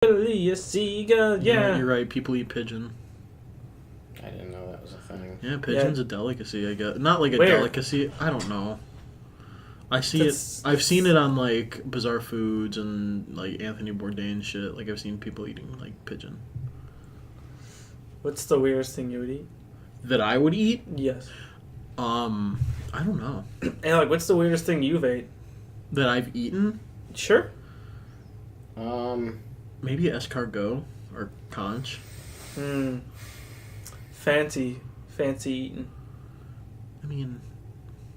A seagull, yeah. You're right. People eat pigeon. I didn't know that was a thing. Yeah, pigeon's a delicacy, I guess. Not like a Where? delicacy. I don't know. I see it. I've seen it on like Bizarre Foods and like Anthony Bourdain shit. Like I've seen people eating like pigeon. What's the weirdest thing you would eat? That I would eat? Yes. I don't know. And like, what's the weirdest thing you've ate? That I've eaten? Sure. Maybe escargot or conch. Fancy eating. I mean,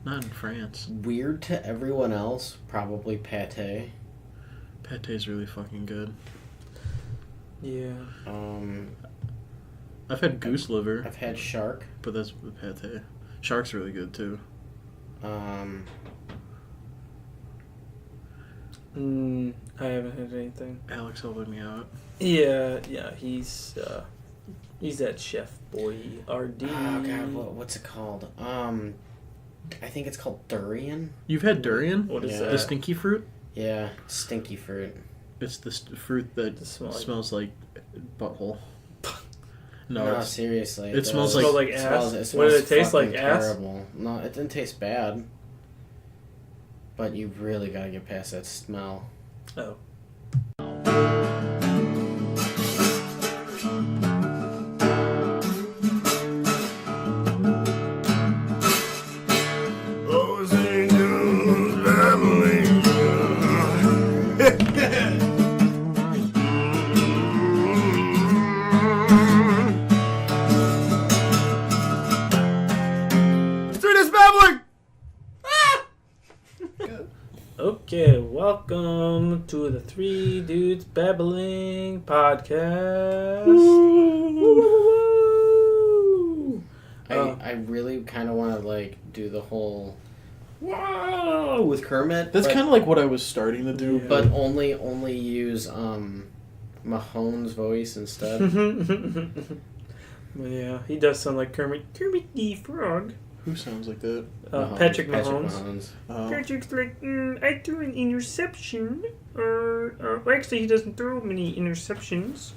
not in France. Weird to everyone else, probably pate. Pate's really fucking good. Yeah. I've had goose liver. I've had shark. But that's with pate. Shark's really good too. I haven't had anything. Alex helping me out. Yeah, he's that chef boy, RD. Oh god, what's it called? I think it's called durian. You've had durian? What is that? The stinky fruit? Yeah, stinky fruit. It's the fruit that smells like butthole. No, seriously. It smells like ass. What did it taste like? Ass? Terrible. No, it didn't taste bad. But you really gotta get past that smell. Oh. Okay, welcome to the Three Dudes Babbling podcast. I really kind of want to like do the whole wow with Kermit. That's kind of like what I was starting to do, but only use Mahone's voice instead. Well, yeah, he does sound like Kermit the Frog. Who sounds like that? Patrick Mahomes. Oh. Patrick's like, I threw an interception. Actually, he doesn't throw many interceptions.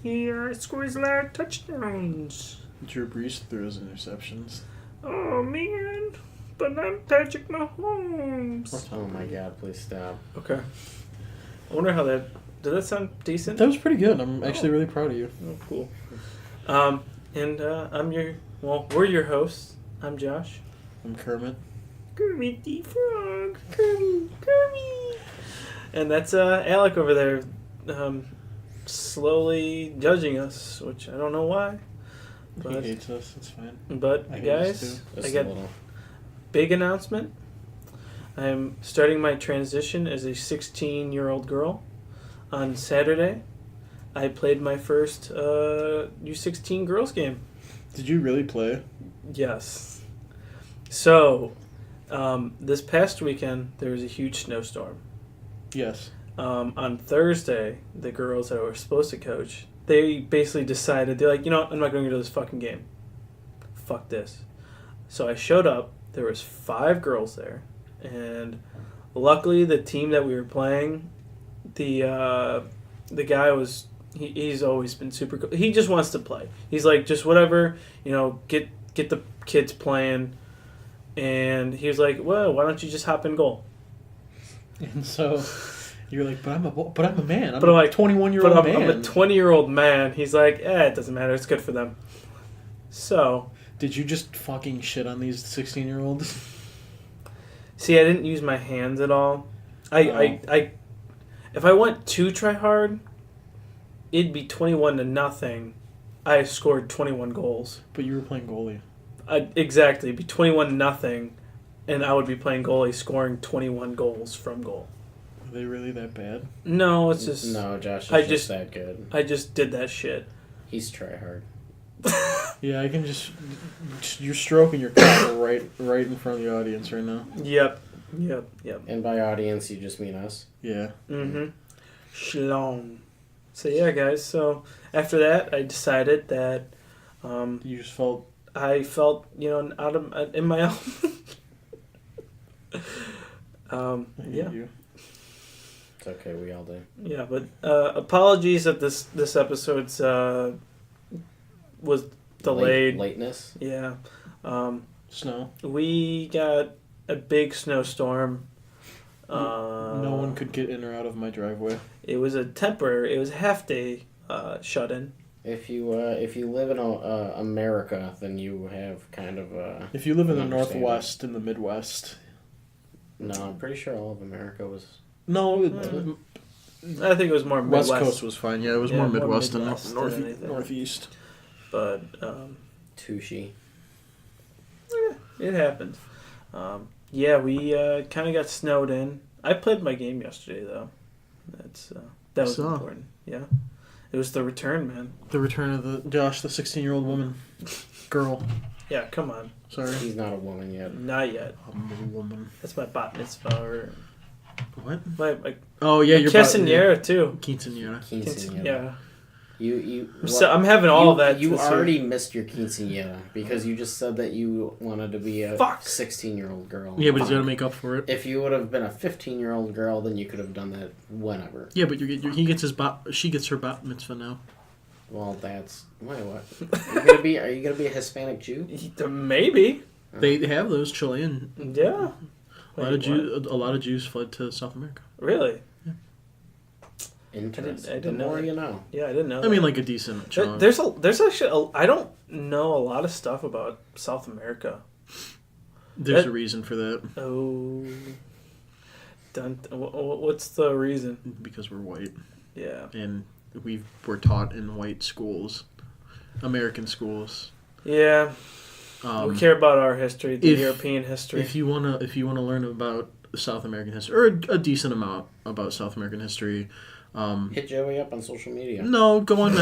He scores a lot of touchdowns. Drew Brees throws interceptions. Oh, man. But I'm Patrick Mahomes. Oh, my God. Please stop. Okay. I wonder how that... Did that sound decent? That was pretty good. I'm actually really proud of you. Oh, cool. And I'm your... Well, we're your hosts. I'm Josh. I'm Kermit. Kermit the Frog. Kermit. And that's Alec over there slowly judging us, which I don't know why. But, he hates us. It's fine. But, guys, I got big announcement. I'm starting my transition as a 16-year-old girl. On Saturday, I played my first U16 girls game. Did you really play? Yes. So, this past weekend, there was a huge snowstorm. Yes. On Thursday, the girls that were supposed to coach, they basically decided, they're like, you know what, I'm not going to go to this fucking game. Fuck this. So I showed up. There was 5 girls there. And luckily, the team that we were playing, the guy was... He's always been super cool. He just wants to play. He's like, just whatever, get the kids playing. And he was like, well, why don't you just hop in goal? And so you're like, but I'm a man. I'm a 21-year-old man. I'm a 20-year-old man. He's like, it doesn't matter. It's good for them. So. Did you just fucking shit on these 16-year-olds? See, I didn't use my hands at all. I if I went to try hard, it'd be 21-0. I scored 21 goals. But you were playing goalie. Exactly. It'd be 21-0, and I would be playing goalie, scoring 21 goals from goal. Are they really that bad? No, it's just... No, Josh is just that good. I just did that shit. He's try hard. Yeah, I can just... You're stroking your cock right in front of the audience right now. Yep. And by audience, you just mean us? Yeah. Mm-hmm. Shalom. So yeah, guys. So after that, I decided that you just felt. I felt out of in my own. Yeah. You. It's okay, we all do. Yeah, but apologies that this episode's was delayed. Lateness? Yeah. Snow. We got a big snowstorm. No one could get in or out of my driveway. It was a half day shut-in. If you live in America, then you have kind of If you live in the Northwest and the Midwest. No, I'm pretty sure all of America was... No, I think it was more Midwest. West Coast was fine. Yeah, it was more Midwest than Northeast. But Touche. It happened. Yeah, we kind of got snowed in. I played my game yesterday though. That was important. Yeah, it was the return, man. The return of the 16-year-old woman, girl. Yeah, come on. Sorry, he's not a woman yet. Not yet. I'm a woman. That's my bat mitzvah or what? My oh yeah, your quinceañera too. Quinceañera. Yeah. So I'm having all of that. You already missed your quinceañera because you just said that you wanted to be a 16-year-old girl. Yeah, but he's got to make up for it. If you would have been a 15-year-old girl, then you could have done that whenever. Yeah, but she gets her bat mitzvah now. Well, that's what? Are you gonna be a Hispanic Jew? Maybe. They have those Chilean. Yeah. A lot of Jews fled to South America. Really? Yeah. Interesting. I didn't know. The more you know. Yeah, I didn't know. I mean, like a decent chunk. There's actually I don't know a lot of stuff about South America. There's a reason for that. Oh. What's the reason? Because we're white. Yeah. And we're taught in white schools, American schools. Yeah. We care about our history, the European history. If you wanna learn about South American history, or a decent amount about South American history, hit Joey up on social media. No, go on.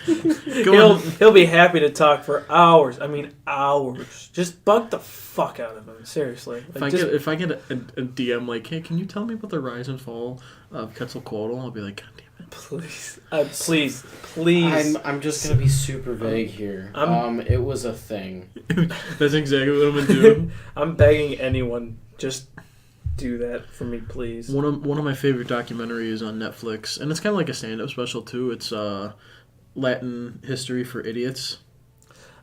He'll be happy to talk for hours. I mean, hours. Just bug the fuck out of him. Seriously. If I get a DM like, hey, can you tell me about the rise and fall of Quetzalcoatl? I'll be like, God damn it. Please, please. I'm just gonna be super vague here. It was a thing. That's exactly what I'm gonna do. I'm begging anyone, just do that for me, please. One of my favorite documentaries on Netflix, and it's kind of like a stand-up special too. It's Latin History for Idiots.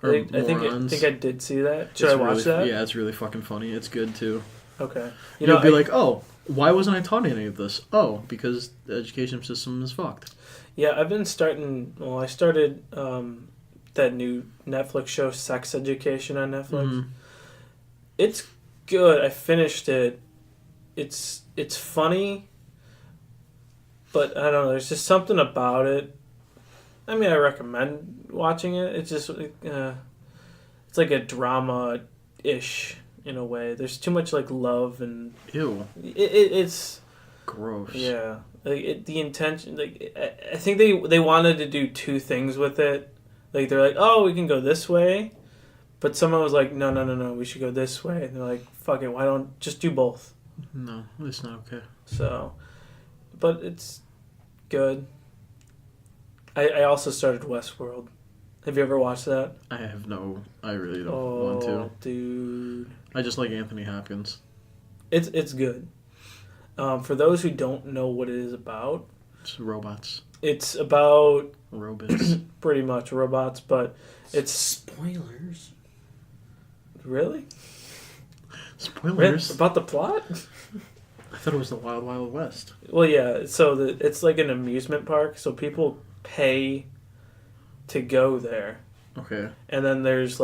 I think I did see that. Should I watch that? Yeah, it's really fucking funny. It's good too. Okay. You'll be like, oh, why wasn't I taught any of this? Oh, because the education system is fucked. Yeah, I started that new Netflix show, Sex Education, on Netflix. Mm-hmm. It's good. I finished it. It's funny, but I don't know. There's just something about it. I mean, I recommend watching it. It's just it's like a drama-ish in a way. There's too much like love and ew. It's gross. Yeah, like the intention. Like I think they wanted to do two things with it. Like they're like, oh, we can go this way, but someone was like, no, we should go this way. And they're like, fuck it, why don't just do both? No, it's not okay. So, but it's good. I also started Westworld. Have you ever watched that? I really don't want to. Dude. I just like Anthony Hopkins. It's good. For those who don't know what it is about. It's robots. It's about... robots. Pretty much robots, but it's... Spoilers. Really? Spoilers? About the plot? I thought it was the Wild Wild West. Well, yeah. So it's like an amusement park, so people pay to go there. Okay. And then there's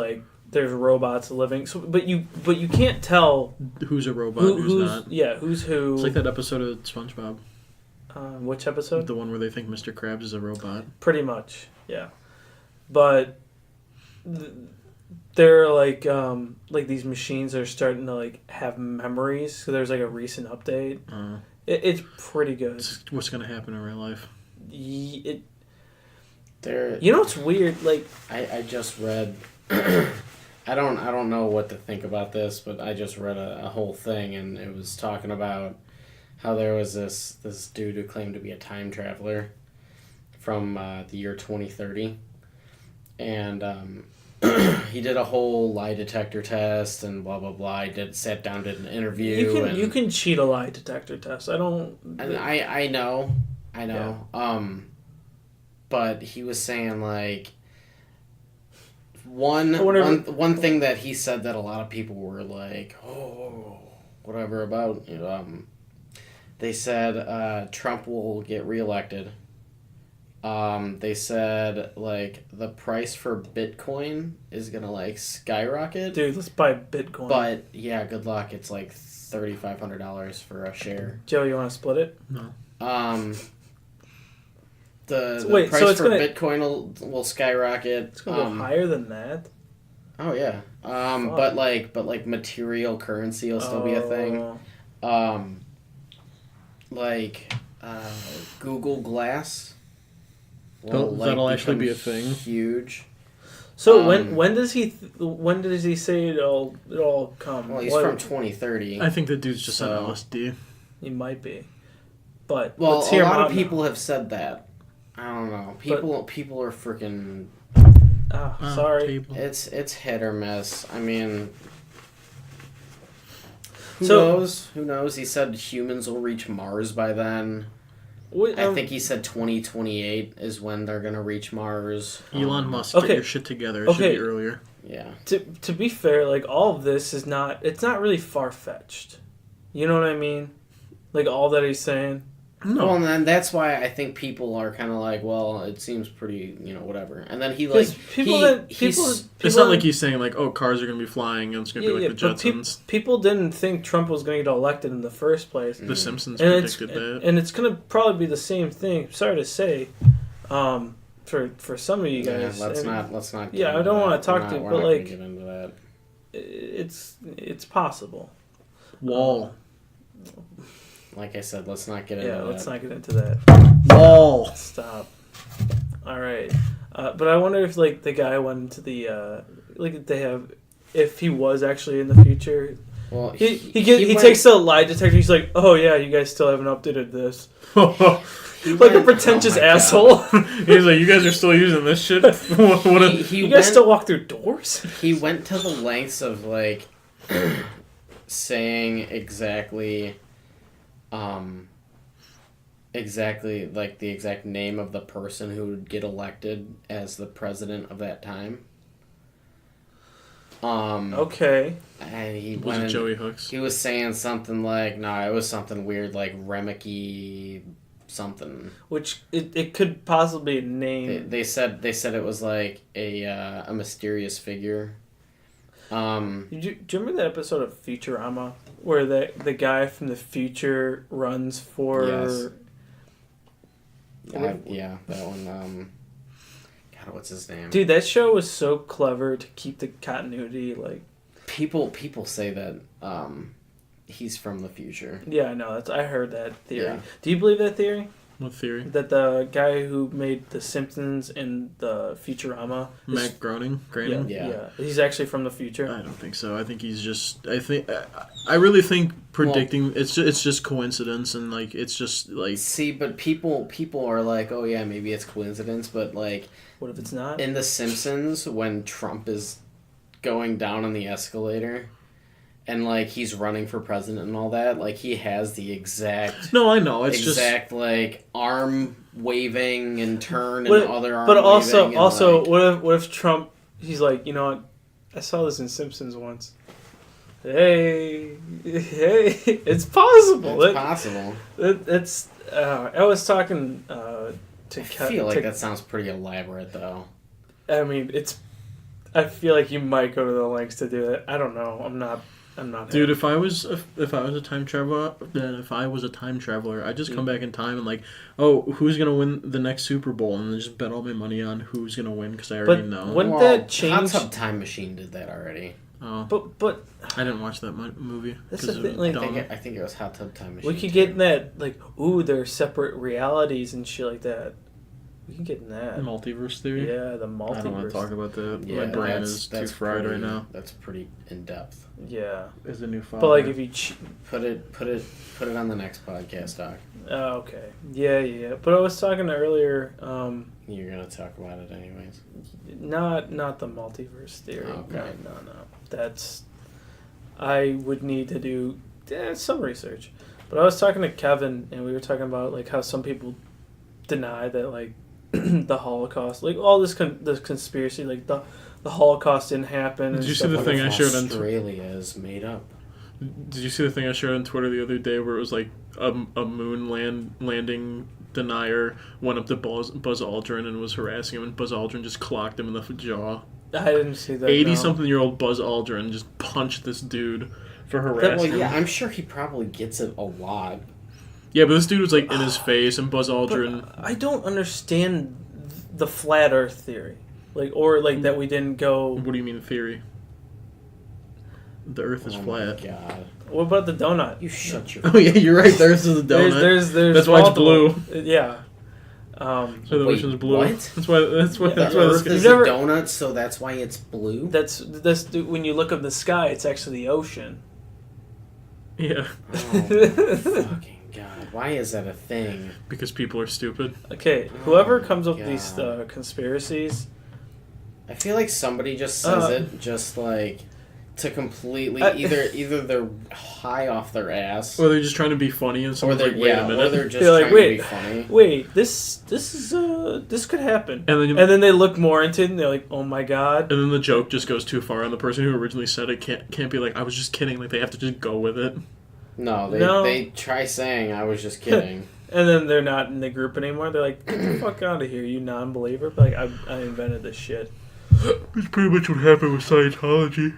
robots living. So, but you can't tell who's a robot, who's not. Yeah, who's who. It's like that episode of SpongeBob. Which episode? The one where they think Mr. Krabs is a robot. Pretty much, yeah. But they're like these machines are starting to like have memories. So there's like a recent update. It's pretty good. What's gonna happen in real life? You know what's weird? Like I just read. I don't know what to think about this, but I just read a whole thing, and it was talking about how there was this dude who claimed to be a time traveler from the year 2030, and he did a whole lie detector test and blah blah blah. He sat down, did an interview. You can cheat a lie detector test. I don't. And I know. Yeah. But he was saying like one thing that he said that a lot of people were like, oh, whatever about. They said Trump will get reelected. They said like the price for Bitcoin is gonna like skyrocket. Dude, let's buy Bitcoin. But yeah, good luck. It's like $3,500 for a share. Joe, you want to split it? No. The price for Bitcoin will skyrocket. It's gonna go higher than that. Oh yeah. But like material currency will still be a thing. Google Glass. That'll actually be a thing. Huge. So when does he say it'll come? Well, he's from 2030. I think the dude's just on LSD. He might be, but a lot of people have said that. I don't know. People are freaking. Sorry. People. It's hit or miss. I mean, who knows? Who knows? He said humans will reach Mars by then. I think he said 2028 is when they're gonna reach Mars. Elon Musk, get your shit together. It should be earlier. Yeah. To be fair, like all of this is not. It's not really far fetched. You know what I mean? Like all that he's saying. No. Well, and then that's why I think people are kind of like, well, it seems pretty, whatever. And then he like it's not like he's saying like, oh, cars are gonna be flying and it's gonna be like the Jetsons. People didn't think Trump was going to get elected in the first place. The Simpsons predicted that, and it's gonna probably be the same thing. Sorry to say, for some of you guys. Yeah, let's not. Yeah, I don't want to talk to you, but like, get into that. It's possible. Wall. Like I said, let's not get into that. Yeah, let's not get into that. Wall. Stop. All right. But I wonder if, like, the guy went into the, if he was actually in the future. Well, he takes a lie detector. He's like, oh, yeah, you guys still haven't updated this. Like a pretentious asshole. He's like, you guys are still using this shit? You guys still walk through doors? He went to the lengths of, like, saying exactly like the exact name of the person who would get elected as the president of that time. Okay. And was it Joey Hooks? He was saying something like, it was something weird like Remicky something. Which it could possibly be a name. They said it was like a mysterious figure. Do you remember that episode of Futurama where the guy from the future runs for? Yes. Yeah, that one. God, what's his name? Dude, that show was so clever to keep the continuity. Like people say that he's from the future. Yeah, I know. I heard that theory. Yeah. Do you believe that theory? What theory? That the guy who made The Simpsons and the Futurama... Matt Groening? Yeah. He's actually from the future? I don't think so. I think he's just... I really think predicting... Well, it's just coincidence and, like, it's just, like... See, but people are like, oh, yeah, maybe it's coincidence, but, like... What if it's not? In The Simpsons, when Trump is going down on the escalator... And, like, he's running for president and all that. Like, he has the exact... No, I know. It's exact, just... like, arm waving and turn and other arm waving. But also, like... what if Trump... He's like, you know what? I saw this in Simpsons once. Hey, it's possible. It's possible. I was talking to... I feel like that sounds pretty elaborate, though. I mean, I feel like you might go to the lengths to do it. I don't know. I'm not. Dude, if I was a time traveler, I'd just come back in time and like, oh, who's gonna win the next Super Bowl, and then just bet all my money on who's gonna win because I already know. Wouldn't that change? Hot Tub Time Machine did that already. Oh, but I didn't watch that movie. That's the thing. Like, I think it was Hot Tub Time Machine. We could get in that like, ooh, they're separate realities and shit like that. We can get in that. Multiverse theory? Yeah, the multiverse. I don't want to talk about that. Yeah, My brain is too fried right now. That's pretty in depth. Yeah. Is a new father. But like if you Put it on the next podcast, Doc. Oh, okay. Yeah. But I was talking earlier. You're gonna talk about it anyways. Not the multiverse theory. Okay. No. That's. I would need to do some research. But I was talking to Kevin, and we were talking about like how some people deny that like the Holocaust, like all this conspiracy, like the Holocaust didn't happen. Did and you see stuff the like thing that. I shared on Australia is made up. Did you see the thing I shared on Twitter the other day where it was like a moon landing denier went up to Buzz Aldrin and was harassing him, and Buzz Aldrin just clocked him in the jaw. I didn't see that. 80-something-year-old Buzz Aldrin just punched this dude for harassing him. Yeah, I'm sure he probably gets it a lot. Yeah, but this dude was like in his face, and Buzz Aldrin. But I don't understand the flat Earth theory, or that we didn't go. What do you mean theory? The Earth is flat. Oh my God. What about the donut? You shut your. Oh yeah, you're right. The Earth is a donut. There's That's why it's multiple- blue. Yeah. So the Wait, ocean's blue. what? That's why. That's why. Yeah, That's The why. Earth This is You've a never- donut, so that's why it's blue. That's when you look up the sky, it's actually the ocean. Yeah. Oh my fucking God! Why is that a thing? Because people are stupid. Okay, whoever Oh, comes up with these God. conspiracies, I feel like somebody just says it just like to completely either they're high off their ass Or they're just trying to be funny, and or someone's they're like, "Wait a or minute." they're just They're like, trying "Wait, to be funny. wait, this could happen, And and then they look more into it, and they're like, oh my God. then the joke just goes too far, and the person who originally said it can't be like, "I was just kidding." Like they have to just go with it. No, No. they try saying I was just kidding. And then they're not in the group anymore. They're like, get the fuck out of here, you non-believer. But like, I invented this shit. That's pretty much what happened with Scientology.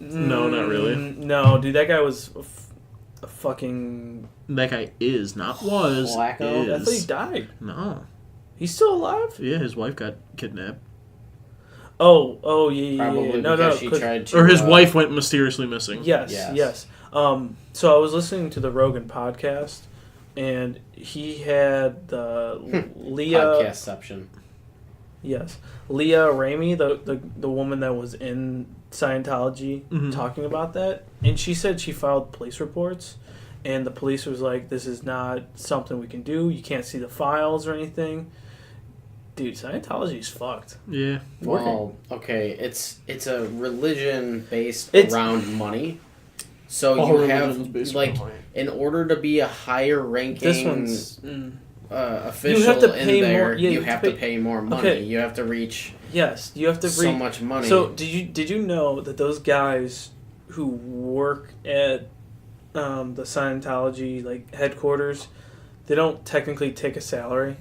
No, not really. No, dude, that guy was a fucking... That guy is, not was, Wacko? I thought he is. died. No. He's still alive? Yeah, his wife got kidnapped. Oh, yeah. Probably No, because she 'cause- tried to. Or his wife went mysteriously missing. Yes. So I was listening to the Rogan podcast, and he had Leah... Podcastception. Yes. Leah Ramey, the woman that was in Scientology, Mhm. talking about that. And she said she filed police reports, and the police was like, this is not something we can do. You can't see the files or anything. Dude, Scientology's fucked. Yeah. Well, okay, it's a religion based It's- around money. So All you religion's have based like on money. in order to be a higher ranking This one's... official You have to in pay there, more- yeah, you have to pay more money. Okay. You have to reach Yes, you have to so much money. So did you know that those guys who work at the Scientology like headquarters, they don't technically take a salary.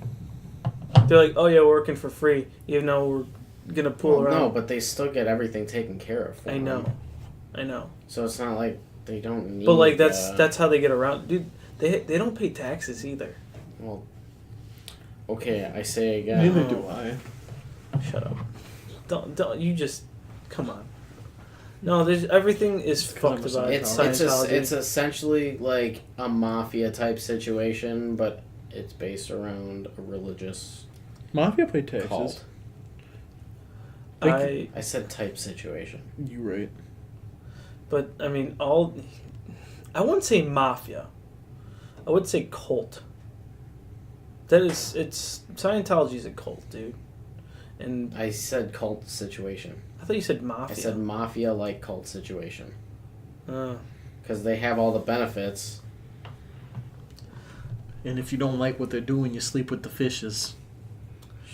They're like, oh yeah, we're working for free, even though we're gonna pull around. No, but they still get everything taken care of. For I know, them. I know. So it's not like they don't need. But like that's how they get around, dude. They don't pay taxes either. Well, okay, I say again. Neither do I. Shut up. Don't you just come on. No, there's everything is fucked I'm a about It's Scientology. it's essentially like a mafia type situation, but it's based around a religious Mafia pay taxes. cult. I said type situation. You right. But I mean, I wouldn't say mafia. I would say cult. It's Scientology's a cult, dude. And I said cult situation. I thought you said mafia. I said mafia like cult situation Uh, because they have all the benefits. And if you don't like what they're doing, you sleep with the fishes.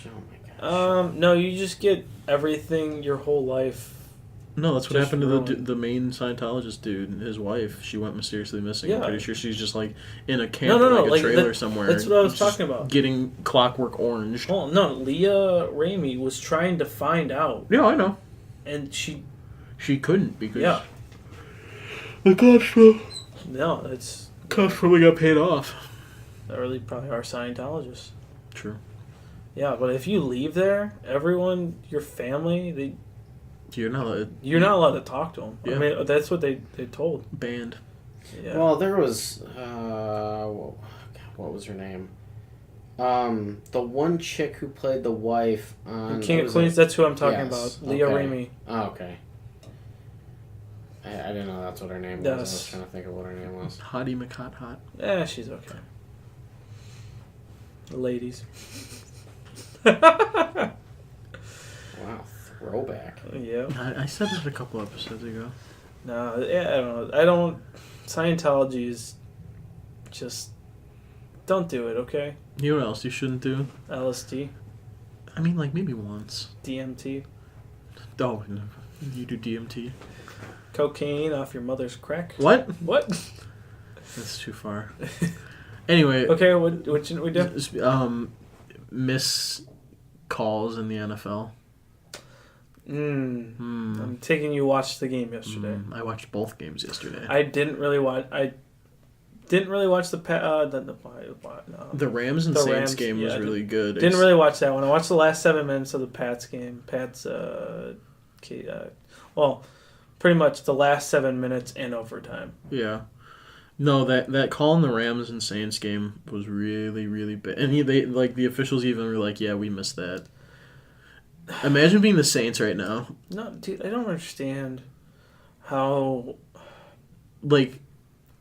Oh my gosh. no, you just get everything your whole life. No, that's what Just happened to ruined. the main Scientologist dude and his wife. She went mysteriously missing. I'm Yeah. pretty sure she's just like in a camp, No, or, like a like, trailer somewhere. that's what I was just talking about. Getting Clockwork Orange. Oh no, Leah Ramey was trying to find out, Yeah, I know. and she She couldn't because yeah. the cops It's probably got paid off. they really probably are Scientologists. True. Yeah, but if you leave there, everyone, your family, You're not you're not allowed to talk to them. Yeah. I mean, that's what they told. banned. Yeah. Well, there was what was her name? The one chick who played the wife on King of Queens. That's who I'm talking Yes, about. Leah okay. Remini. Oh, okay. I didn't know that's what her name was. I was trying to think of what her name was. Hottie McHot Hot. Yeah, she's okay. The ladies. Wow, throwback. Yeah. I said it a couple episodes ago. No, yeah, I don't. Scientology is just. Don't do it, okay? You know what else you shouldn't do? LSD, I mean, like, maybe once. DMT, Oh, no. You do DMT. cocaine off your mother's crack. What? What? That's too far. Anyway. Okay, what should we do? Miss calls in the NFL. I'm taking you watched the game yesterday. I watched both games yesterday. I didn't really watch. The Rams and Saints game was really good. Didn't really watch that one. I watched the last 7 minutes of the Pats game. Well, pretty much the last 7 minutes and overtime. Yeah. No, that call in the Rams and Saints game was really, really bad. And the officials even were like, yeah, we missed that. Imagine being the Saints right now. No, dude, I don't understand how... Like,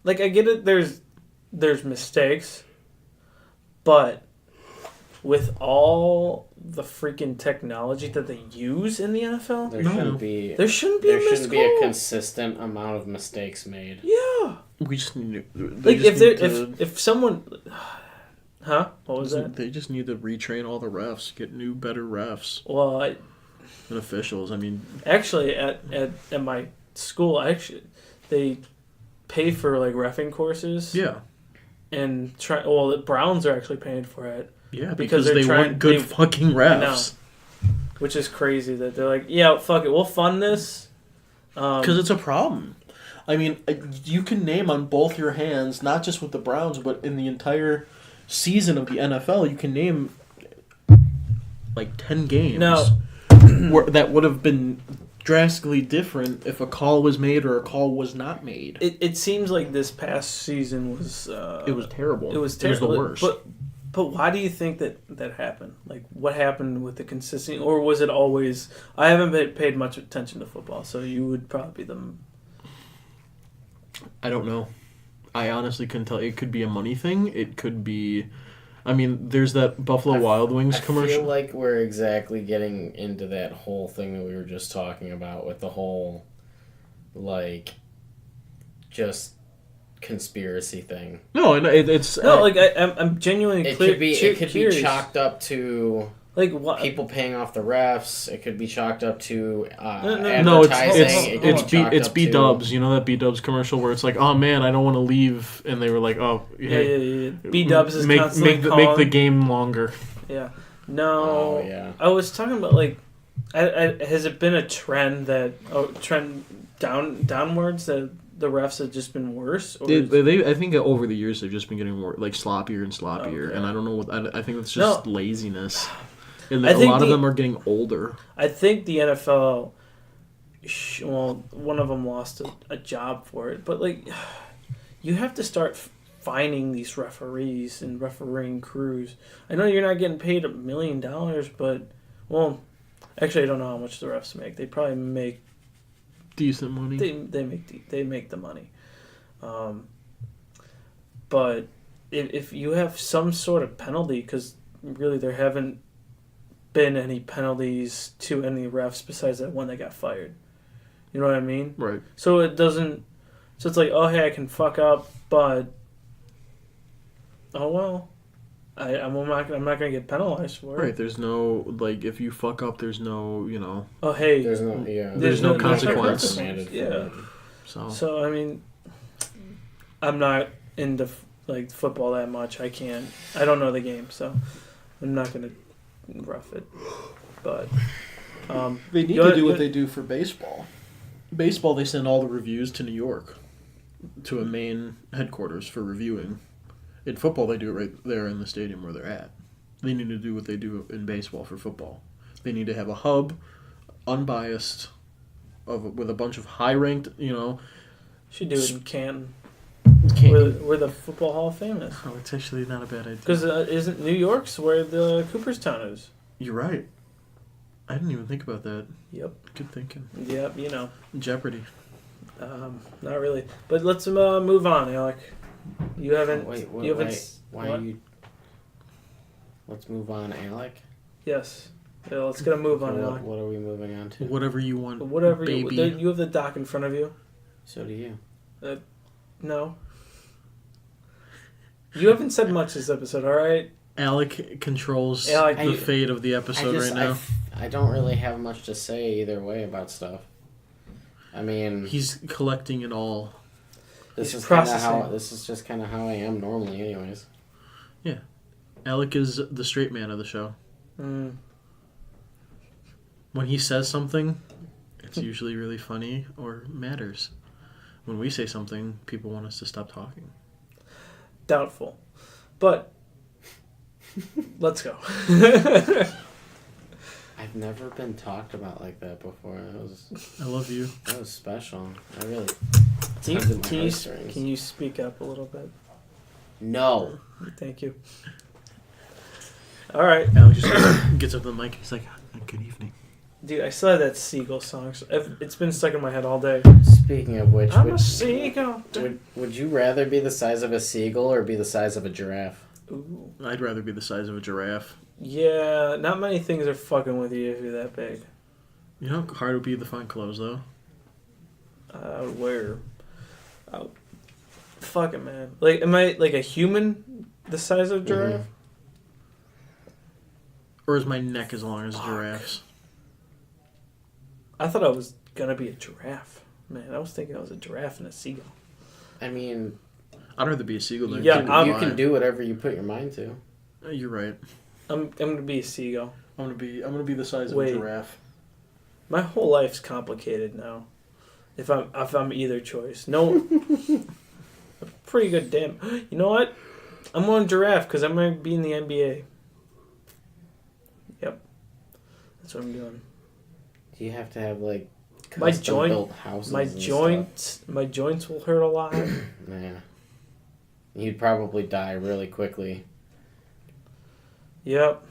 I get it, there's mistakes, but with all the freaking technology that they use in the NFL, There shouldn't be a a consistent amount of mistakes made. Yeah. we just need to... If someone... Huh? What was that? They just need to retrain all the refs, get new, better refs. Well, and officials. I mean... Actually, at my school, they pay for, like, reffing courses. Yeah. And the Browns are actually paying for it. Yeah, because they want good fucking refs. Which is crazy that they're like, yeah, fuck it, we'll fund this. Because it's a problem. I mean, you can name on both your hands, not just with the Browns, but in the entire season of the NFL, you can name like 10 games that would have been drastically different if a call was made or a call was not made. It seems like this past season was... it was terrible. It was terrible. It was the worst. But why do you think that happened? Like, what happened with the consistency? Or was it always... I haven't paid much attention to football, so you would probably be the... I don't know. I honestly couldn't tell. It could be a money thing. It could be... I mean, there's that Buffalo Wild Wings commercial. I feel like we're exactly getting into that whole thing that we were just talking about with the whole, like, just conspiracy thing. No, it's... No, I'm genuinely curious. It could be chalked up to... Like what? People paying off the refs. It could be chalked up to advertising. It's B-Dubs. You know that B-Dubs commercial where it's like, oh man, I don't want to leave, and they were like, oh, hey, yeah. B-Dubs is constantly make the game longer. Yeah. No. Oh, yeah. I was talking about like, has it been a trend downwards that the refs have just been worse? Or I think over the years they've just been getting more like sloppier and sloppier, and I don't know what I think it's just laziness. And a lot of them are getting older. I think the NFL, one of them lost a job for it. But, like, you have to start finding these referees and refereeing crews. I know you're not getting paid $1 million, but, well, actually I don't know how much the refs make. They probably make... decent money. They make the money. But if you have some sort of penalty, because really there haven't been any penalties to any refs besides that one that got fired. You know what I mean? Right. So it doesn't... So it's like, oh, hey, I can fuck up, but... Oh, well. I'm not going to get penalized for it. Right, there's no... Like, if you fuck up, there's no, you know... Oh, hey. There's no consequence. Yeah. So, I mean... I'm not into, like, football that much. I don't know the game, so... I'm not going to rough it, but they need to do what they do for baseball. Baseball, they send all the reviews to New York, to a main headquarters for reviewing. In football, they do it right there in the stadium where they're at. They need to do what they do in baseball for football. They need to have a hub, unbiased, with a bunch of high-ranked, you know. Should do it in Canton. Canton, where the Football Hall of Fame is. Oh, it's actually not a bad idea. Because isn't New York's where the Cooperstown is? You're right. I didn't even think about that. Yep. Good thinking. Yep, you know. Jeopardy. Not really. But let's move on, Alec. You haven't... Why are you... Let's move on, Alec. Yes. Yeah, let's get a move on, Alec. What are we moving on to? Whatever you want, Whatever baby. you have the doc in front of you. So do you. No. You haven't said much this episode, all right? Alec controls Alec, the fate of the episode right now. I don't really have much to say either way about stuff. I mean... He's collecting it all. This is just kind of how I am normally anyways. Yeah. Alec is the straight man of the show. Mm. When he says something, it's usually really funny or matters. When we say something, people want us to stop talking. Doubtful. But let's go. I've never been talked about like that before. I love you. That was special. I really... Can you speak up a little bit? No. Thank you. All right. Alec just gets up to the mic. He's like, good evening. Dude, I still have that seagull song. It's been stuck in my head all day. Speaking of which... I'm a seagull. Would you rather be the size of a seagull or be the size of a giraffe? Ooh. I'd rather be the size of a giraffe. Yeah, not many things are fucking with you if you're that big. You know how hard it would be to find clothes, though? Where? Oh, fuck it, man. Like, am I like a human the size of a giraffe? Mm-hmm. Or is my neck as long as a giraffe's? I thought I was gonna be a giraffe. Man, I was thinking I was a giraffe and a seagull. I mean... I'd rather be a seagull than you can do whatever you put your mind to. You're right. I'm gonna be a seagull. I'm gonna be the size of a giraffe. My whole life's complicated now. If I'm either choice, no, a pretty good damn. You know what? I'm going giraffe because I'm gonna be in the NBA. Yep, that's what I'm doing. Do you have to have like my built houses? My joints will hurt a lot. Yeah, you'd probably die really quickly. Yep.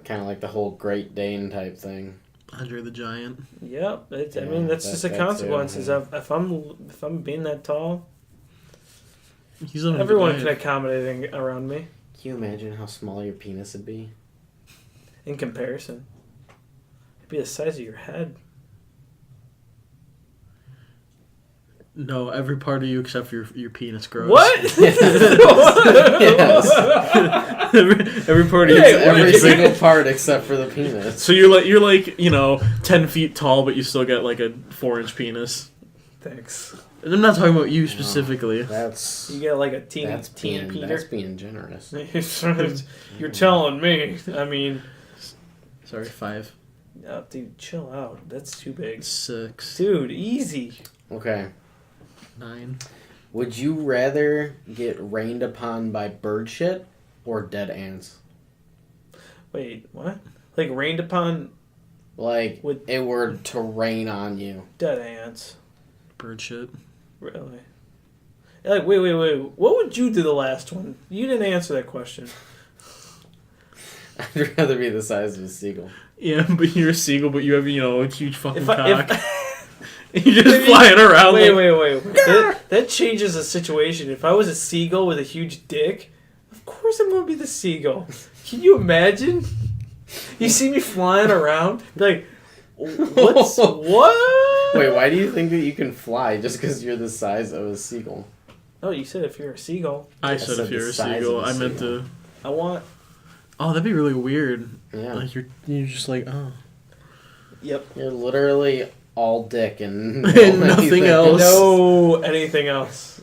Kind of like the whole Great Dane type thing. Andre the Giant. Yep. I mean, that's just a consequence. If I'm being that tall, everyone can accommodate around me. Can you imagine how small your penis would be? In comparison, it'd be the size of your head. No, every part of you except for your penis grows. What? Yes. every part of you. Every single part except for the penis. So you're like 10 feet tall, but you still got like a 4-inch penis. Thanks. And I'm not talking about you specifically. You get like a teeny Peter. That's being generous. You're telling me. I mean, sorry, 5. Oh, dude, chill out. That's too big. 6. Dude, easy. Okay. 9. Would you rather get rained upon by bird shit or dead ants? Wait, what? Like rained upon? Like it were to rain on you. Dead ants. Bird shit. Really? Like, wait. What would you do the last one? You didn't answer that question. I'd rather be the size of a seagull. Yeah, but you're a seagull, but you have, a huge fucking cock. You're just flying around. Wait. That changes the situation. If I was a seagull with a huge dick, of course I'm going to be the seagull. Can you imagine? You see me flying around, like, what? Wait, why do you think that you can fly just because you're the size of a seagull? Oh, you said if you're a seagull. I said if you're a seagull. I meant to... I want... Oh, that'd be really weird. Yeah. Like, you're just like, oh. Yep. You're literally all dick and nothing else. No anything else.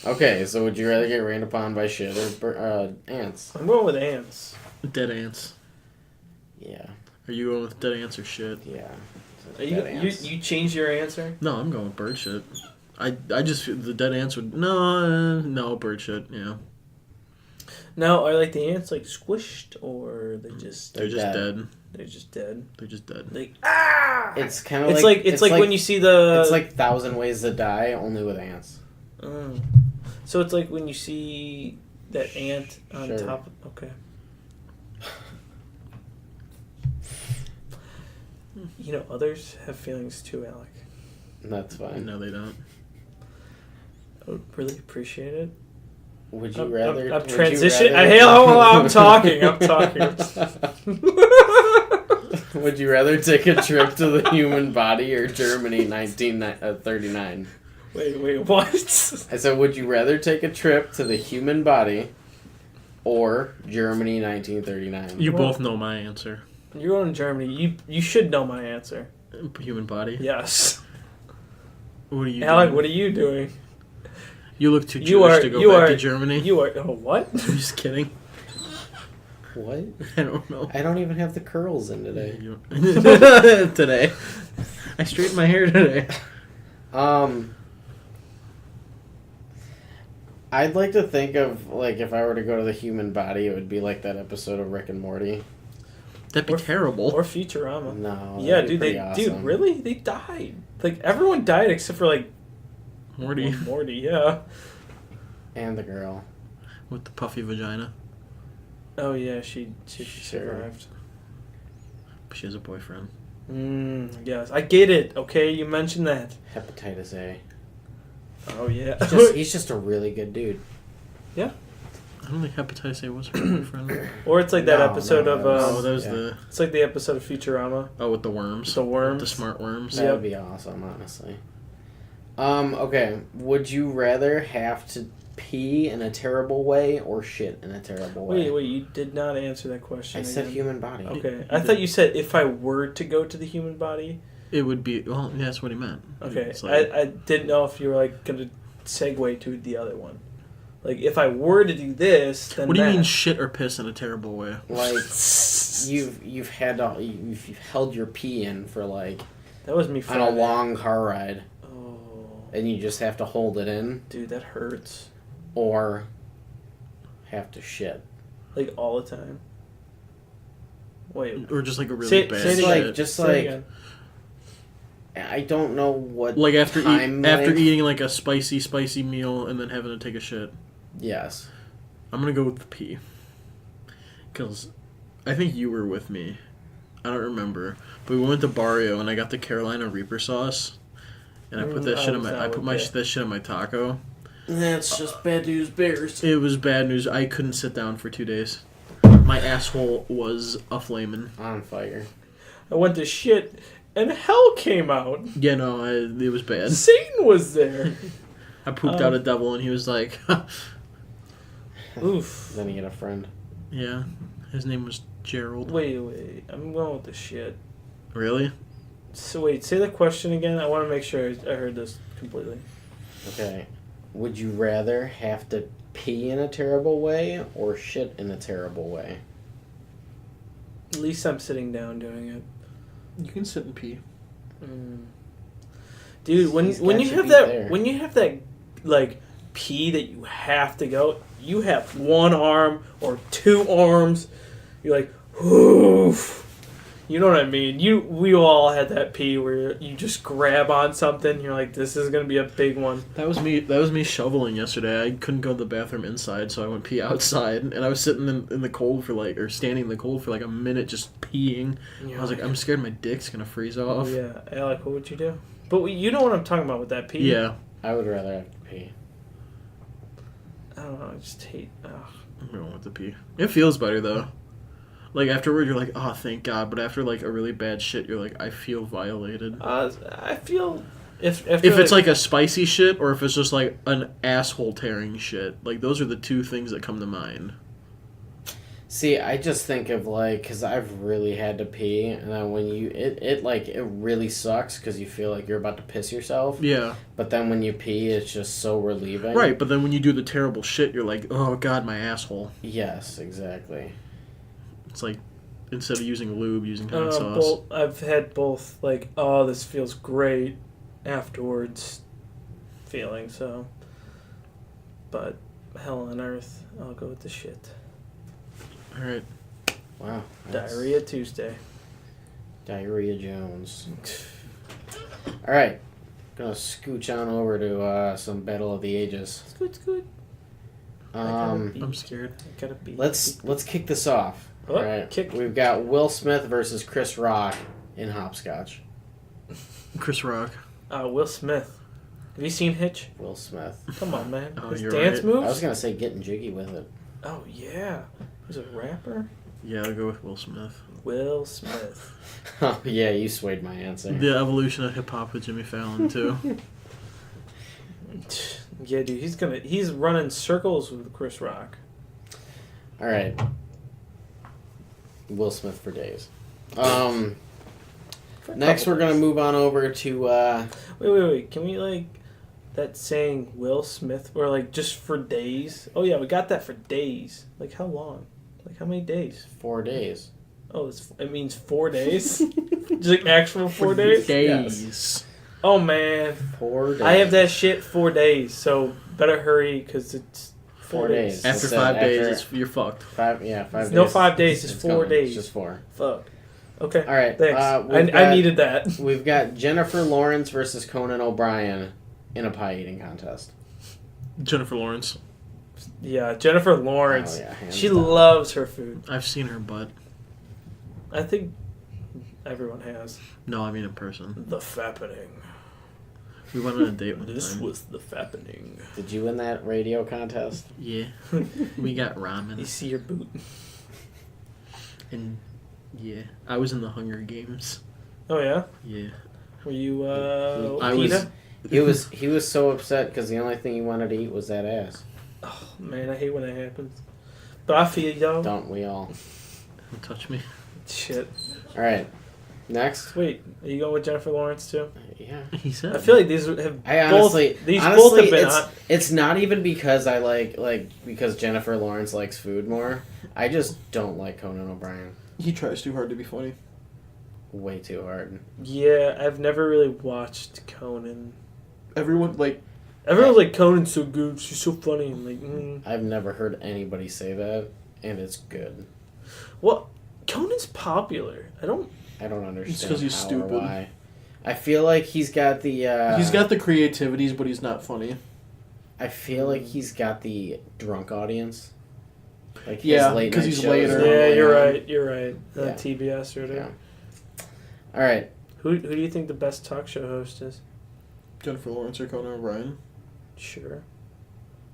Okay, so would you rather get rained upon by shit or ants? I'm going with ants. Dead ants. Yeah. Are you going with dead ants or shit? Yeah. You changed your answer? No, I'm going with bird shit. I just the dead ants would no bird shit. Yeah. Now, are like the ants like squished or they're just dead? They're just dead. They're just dead. Like It's kind of it's like when you see the. It's like 1,000 Ways to Die, only with ants. So it's like when you see that ant on Sure. top of... Okay. You know, others have feelings too, Alec. That's fine. No, they don't. I would really appreciate it. Would you rather? I'm transitioning. I'm talking. Would you rather take a trip to the human body or Germany 1939? Wait, what? I said, would you rather take a trip to the human body or Germany 1939? You Well- both know my answer. You're going to Germany. You should know my answer. Human body. Yes. What are you Alec, doing? what are you doing? You look too You Jewish are- to go you back are- to Germany. You are... Oh, what? I'm just kidding. What? I don't know. I don't even have the curls in today. Today. I straightened my hair today. I'd like to think of, like, if I were to go to the human body, it would be like that episode of Rick and Morty. That'd be terrible. Or Futurama. No. Yeah, that'd be dude. pretty awesome. Dude, really? They died. Like, everyone died except for, like... Morty Morty, yeah. And the girl. with the puffy vagina. Oh, yeah, she Sure. survived. But she has a boyfriend. Yes. I get it, okay? You mentioned that. Hepatitis A. Oh, yeah. He's just a really good dude. I don't think hepatitis A was her boyfriend. Or it's like that No, episode no, of... that was- Oh, that was yeah. the... It's like the episode of Futurama. Oh, with the worms. The worms. The smart worms. That Yep. would be awesome, honestly. Okay. Would you rather have to pee in a terrible way or shit in a terrible way? Wait, you did not answer that question. I said again. human body. Okay. I thought you said if I were to go to the human body. It would be... Well, yeah, that's what he meant. Okay. It's like, I didn't know if you were like going to segue to the other one. Like, if I were to do this, then what do you that. mean shit or piss in a terrible way? Like you've held your pee in for like That was me on a Friday. long car ride, Oh, and you just have to hold it in, dude, that hurts. or have to shit. Like, all the time. Wait. Or just like a really Say- bad say it shit. again. Like just Say it like again. I don't know what Like after time after length- eating like a spicy meal and then having to take a shit. Yes. I'm gonna go with the pee. Because I think you were with me. I don't remember. But we went to Barrio and I got the Carolina Reaper sauce. And I put that shit in my that shit in my taco. That's just bad news bears. It was bad news. I couldn't sit down for 2 days. My asshole was a-flamin'. On fire. I went to shit, and hell came out. Yeah, no, it was bad. Satan was there. I pooped out a devil and he was like, Oof. Then you get a friend. yeah, his name was Gerald. Wait. I'm going with the shit. Really? So wait, say the question again. I want to make sure I heard this completely. Okay. Would you rather have to pee in a terrible way or shit in a terrible way? At least I'm sitting down doing it. You can sit and pee. Dude, when These you guys should have be that there. when you have that like pee that you have to go, you have one arm or two arms. You're like, oof. You know what I mean? We all had that pee where you just grab on something. You're like, this is gonna be a big one. That was me shoveling yesterday. I couldn't go to the bathroom inside, so I went pee outside, and I was sitting in the cold for like, or standing in the cold for like a minute just peeing. And you're I was like, I'm scared my dick's gonna freeze off. yeah, Alec, what would you do? But you know what I'm talking about with that pee. Yeah. I would rather have to pee. I don't know. I just hate. Ugh. I'm going with the pee. It feels better though. Like afterward, you're like, oh, thank God. But after like a really bad shit, you're like, I feel violated. I feel if It's like a spicy shit, or if it's just like an asshole tearing shit, like those are the two things that come to mind. See, I just think of like, because I've really had to pee, and then when it really sucks because you feel like you're about to piss yourself. Yeah. But then when you pee, it's just so relieving. Right, but then when you do the terrible shit, you're like, oh God, my asshole. Yes, exactly. It's like instead of using lube, using hot sauce. I've had both. Like, oh, this feels great afterwards feeling. So, but hell on earth, I'll go with the shit. All right. Wow. that's Diarrhea Tuesday. Diarrhea Jones. All right. Gonna scooch on over to some Battle of the Ages. Scoot. I'm scared. I gotta be. Let's kick this off. Oh, All right. kick. We've got Will Smith versus Chris Rock in hopscotch. Chris Rock. Will Smith. Have you seen Hitch? Will Smith. Come on, man. Oh, His you're dance right. moves. I was gonna say getting jiggy with it. Oh yeah, he's a rapper. Yeah, I'll go with Will Smith. Will Smith. Oh yeah, you swayed my answer. The evolution of hip hop with Jimmy Fallon too. Yeah, dude, he's running circles with Chris Rock. All right. Will Smith for days. Next, we're gonna move on over to. Wait. Can we like that saying Will Smith or like just for days? Oh yeah, we got that for days. Like how long? Like how many days? 4 days. Oh, it means 4 days. Just like actual 4 days. Days. Oh man, 4 days. I have that shit 4 days. So better hurry because it's 4 days. After That's 5 it. days, you're fucked. 5 days. No 5 days. It's 4 gone. days. It's just 4. Fuck. Okay. All right. Thanks. We've I got- needed that. We've got Jennifer Lawrence versus Conan O'Brien in a pie eating contest. Jennifer Lawrence. Yeah, Jennifer Lawrence. Oh, yeah, hands She down. loves her food. I've seen her butt. I think everyone has. No, I mean in person. The fappening. We went on a date one This time. was the fappening. Did you win that radio contest? Yeah. We got You ramen. see your boot. And yeah. I was in the Hunger Games. Oh yeah? Yeah. Were you I PETA? He was so upset because the only thing he wanted to eat was that ass. Oh man, I hate when that happens. But I feel y'all. Don't we all? Don't touch me. Shit. All right. Next. Wait, are you going with Jennifer Lawrence too? Yeah. He said. I feel like these have I honestly, both have been it's not even because I like because Jennifer Lawrence likes food more. I just don't like Conan O'Brien. He tries too hard to be funny. Way too hard. Yeah, I've never really watched Conan. Everyone Everyone's like, Conan's so good, she's so funny. And like, I've never heard anybody say that, and it's good. Well, Conan's popular. I don't understand 'cause he's how stupid. or why. I feel like he's got the. he's got the creativities, but he's not funny. I feel like he's got the drunk audience. Like his Yeah, late 'cause night he's shows later. normally Yeah, you're on. right. You're right. Yeah. TBS or whatever. Yeah. All right. Who do you think the best talk show host is? Jennifer Lawrence or Conan O'Brien, Sure.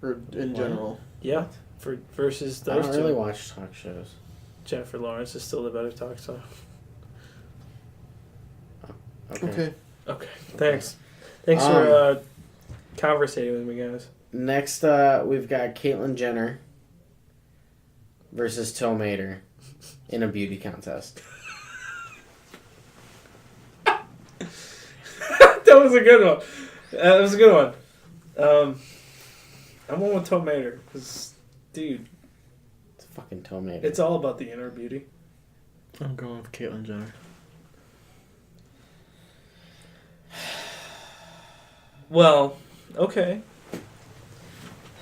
or in What? general. Yeah. Versus I those don't two. really watch talk shows. Jennifer Lawrence is still the better talk show. Okay. Okay. Thanks. Thanks for conversating with me, guys. Next, we've got Caitlyn Jenner versus Toe Mater in a beauty contest. That was a good one. That was a good one. I'm going with Tom Mater because, dude, It's fucking Toe Mater. it's all about the inner beauty. I'm going with Caitlyn Jenner. Well, okay.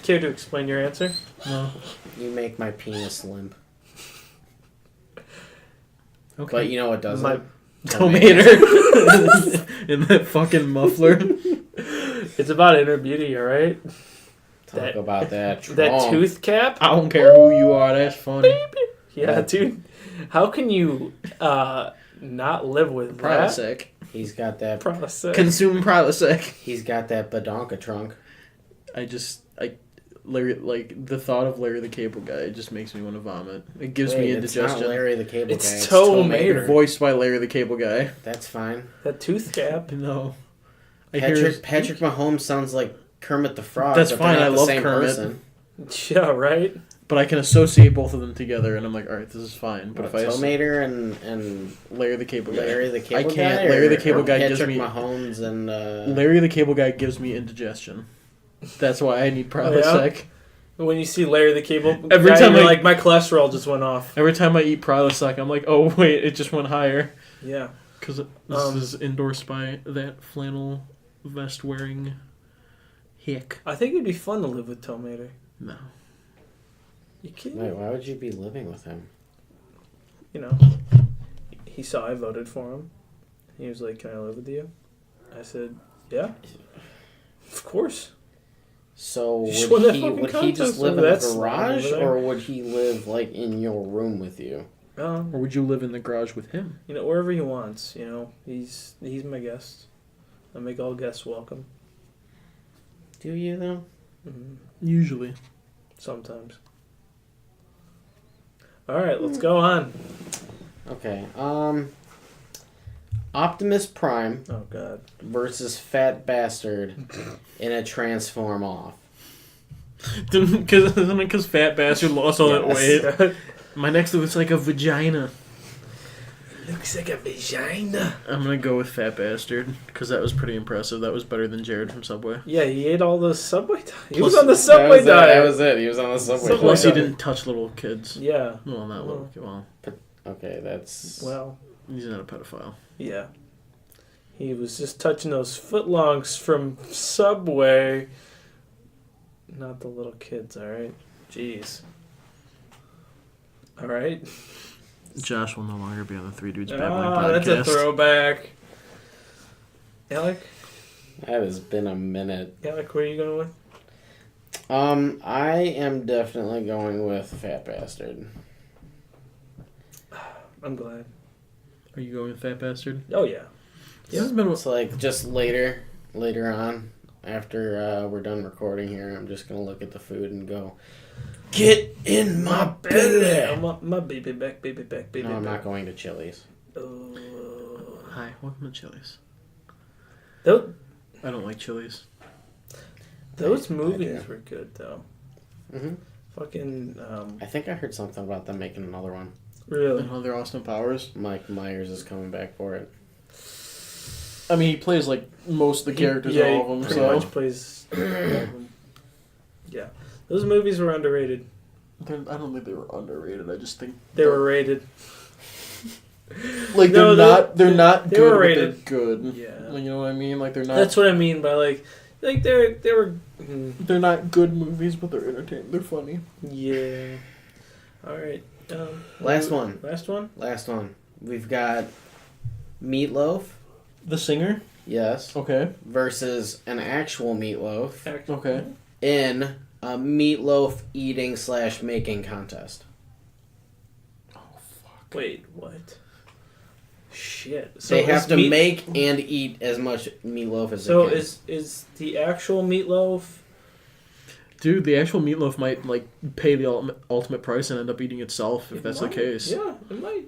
Care to explain your answer? No. You make my penis limp. Okay. But you know what doesn't? My Tomater in that fucking muffler. It's about inner beauty, all right? Talk about that. That Trump. tooth cap? I don't care who you are. That's funny. Yeah, dude. How can you not live with that? Prilosec. He's got that. Prilosec. Consume Prilosec. He's got that badonka trunk. Larry, like the thought of Larry the Cable Guy just makes me want to vomit. It gives Wait, me it's indigestion. not Larry the Cable It's Guy. Toe Toe Mater. Voiced by Larry the Cable Guy. That's fine. That tooth cap. No. I hear Patrick Mahomes sounds like Kermit the Frog. That's but they're fine, not I the love same Kermit. person. Yeah, right? but I can associate both of them together, and I'm like, all right, this is fine. But if I Toe Mater and Larry the Cable Guy, Larry the Cable I can't. Guy, Larry the or Cable Guy Patrick gives me Mahomes and Larry the Cable Guy gives me indigestion. That's why I need Prilosec. When you see Larry the Cable Every Guy, time you're I- like, my cholesterol just went off. Every time I eat Prilosec, I'm like, oh wait, it just went higher. Yeah. Because this is endorsed by that flannel vest wearing hick. I think it'd be fun to live with Tom Mater. No. You kidding? wait, why would you be living with him? You know, he saw I voted for him. He was like, can I live with you? I said, Yeah. Of course. So You just won that would fucking he just contest live in over the that slime garage, over there. or would he live like in your room with you? Or would you live in the garage with him? You know, wherever he wants. You know, he's my guest. I make all guests welcome. Do you though? Mm-hmm. Usually. Sometimes. All right, let's go on. Okay. Optimus Prime Oh God. versus Fat Bastard in a transform off. Because Fat Bastard lost all that Yes. weight. My next looks like a vagina. Looks like a vagina. I'm going to go with Fat Bastard because that was pretty impressive. That was better than Jared from Subway. Yeah, he ate all the Subway. He Plus- was on the Subway diet. That was it. He was on the Subway. Subway Plus, he diet. didn't touch little kids. Yeah. Well, not little. Well, Okay, that's... Well. he's not a pedophile. Yeah. He was just touching those footlongs from Subway. Not the little kids, alright? Jeez. Alright. Josh will no longer be on the Three Dudes Babbling podcast. That's a throwback. Alec? That has been a minute. Alec, what are you going with? I am definitely going with Fat Bastard. I'm glad. Are you going with Fat Bastard? Oh, yeah. This has been It's like just later on, after we're done recording here, I'm just going to look at the food and go, get in my belly! My baby back, baby back, baby No, I'm back. not going to Chili's. Oh. Hi, welcome to Chili's. Those, I don't like Chili's. those I movies do. were good, though. Mm-hmm. Fucking, I think I heard something about them making another one. really. Another Austin Powers. Mike Myers is coming back for it. I mean, he plays like most of the characters yeah, in all of he them. pretty So much plays all of them. Yeah. Those movies were underrated. I don't think they were underrated. I just think They were rated. like No, they're not they good. were But rated. they're good. Yeah. Like, you know what I mean? Like they're not. That's what I mean by like they were. They're not good movies, but they're entertaining. They're funny. Yeah. All right. Last one. Last one. Last one. We've got Meatloaf, The singer. yes, Okay. versus an actual meatloaf Okay. in a meatloaf eating / making contest. Oh fuck. Wait. What? Shit. They have is to meat- make and eat as much meatloaf as So they can. is the actual meatloaf? Dude, the actual meatloaf might like pay the ultimate price and end up eating itself if It that's might. the case. Yeah, it might.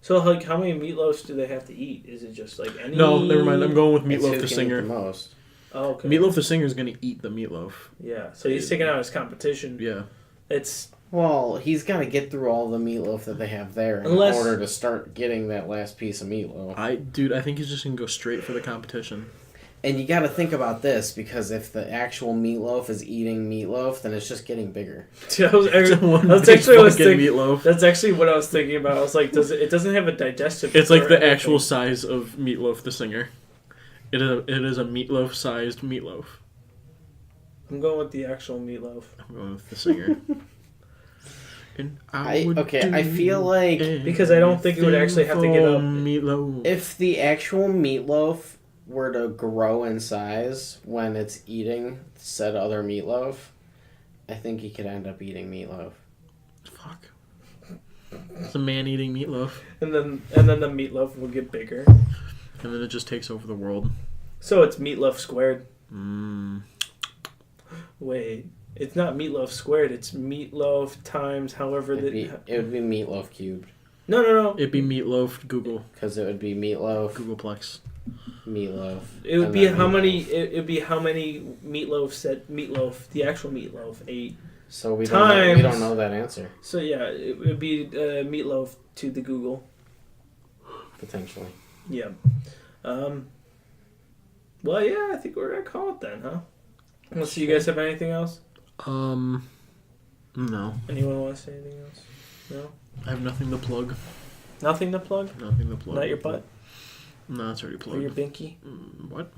So like, how many meatloafs do they have to eat? Is it just like any? No, never mind. I'm going with It's Meatloaf who the can eat singer. the most. Oh, okay. Meatloaf the singer is gonna eat the meatloaf. Yeah. So he's taking out his competition. Yeah. It's Well, he's got to get through all the meatloaf that they have there in Unless- order to start getting that last piece of meatloaf. I think he's just gonna go straight for the competition. And you got to think about this, because if the actual meatloaf is eating meatloaf, then it's just getting bigger. Dude, that's actually what I was fucking thinking. meatloaf. That's actually what I was thinking about. I was like, it doesn't have a digestive. It's like or the anything. actual size of Meatloaf the singer. It is a meatloaf-sized meatloaf. I'm going with the actual meatloaf I'm going with the singer. And I would feel like because I don't think it would actually have to get up. Meatloaf. if the actual meatloaf were to grow in size when it's eating said other meatloaf, I think he could end up eating meatloaf. Fuck. It's a man eating meatloaf, And then the meatloaf will get bigger. and then it just takes over the world. So it's meatloaf squared. Mm. Wait, it's not meatloaf squared. It's meatloaf times however It would be meatloaf cubed, No. It'd be meatloaf Google because it would be meatloaf, Googleplex. meatloaf. It would and be then how meatloaf. many? It would be how many meatloaf, the actual meatloaf ate. So we times- don't know that answer So yeah, it would be meatloaf to the Google. potentially. Yeah. Well, yeah, I think we're gonna call it then, huh? Unless you guys have anything else. No. Anyone want to say anything else? No. I have nothing to plug. Nothing to plug. Nothing to plug. Not your butt No, it's already or your plugged. binky. What?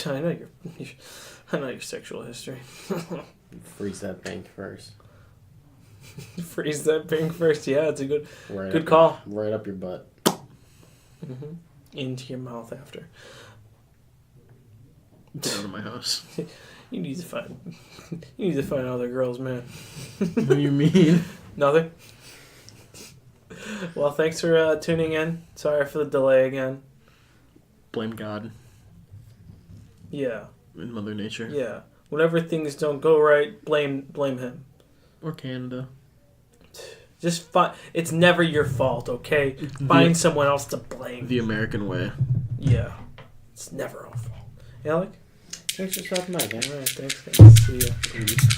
I know I know your sexual history. Freeze that bank first. Freeze that pink first. Yeah, it's a good Right up, call. Right up your butt. Into your mouth after. Get out of my house. You need to find other girls, man. What do you mean? Nothing. Well, thanks for tuning in. Sorry for the delay again. Blame God Yeah. and Mother Nature. Yeah. Whenever things don't go right, blame him. Or Canada. Just it's never your fault, okay? Find someone else to blame. The American way. Yeah. It's never our fault. Alec? Thanks for stopping by, man. Alright, thanks, guys. See ya.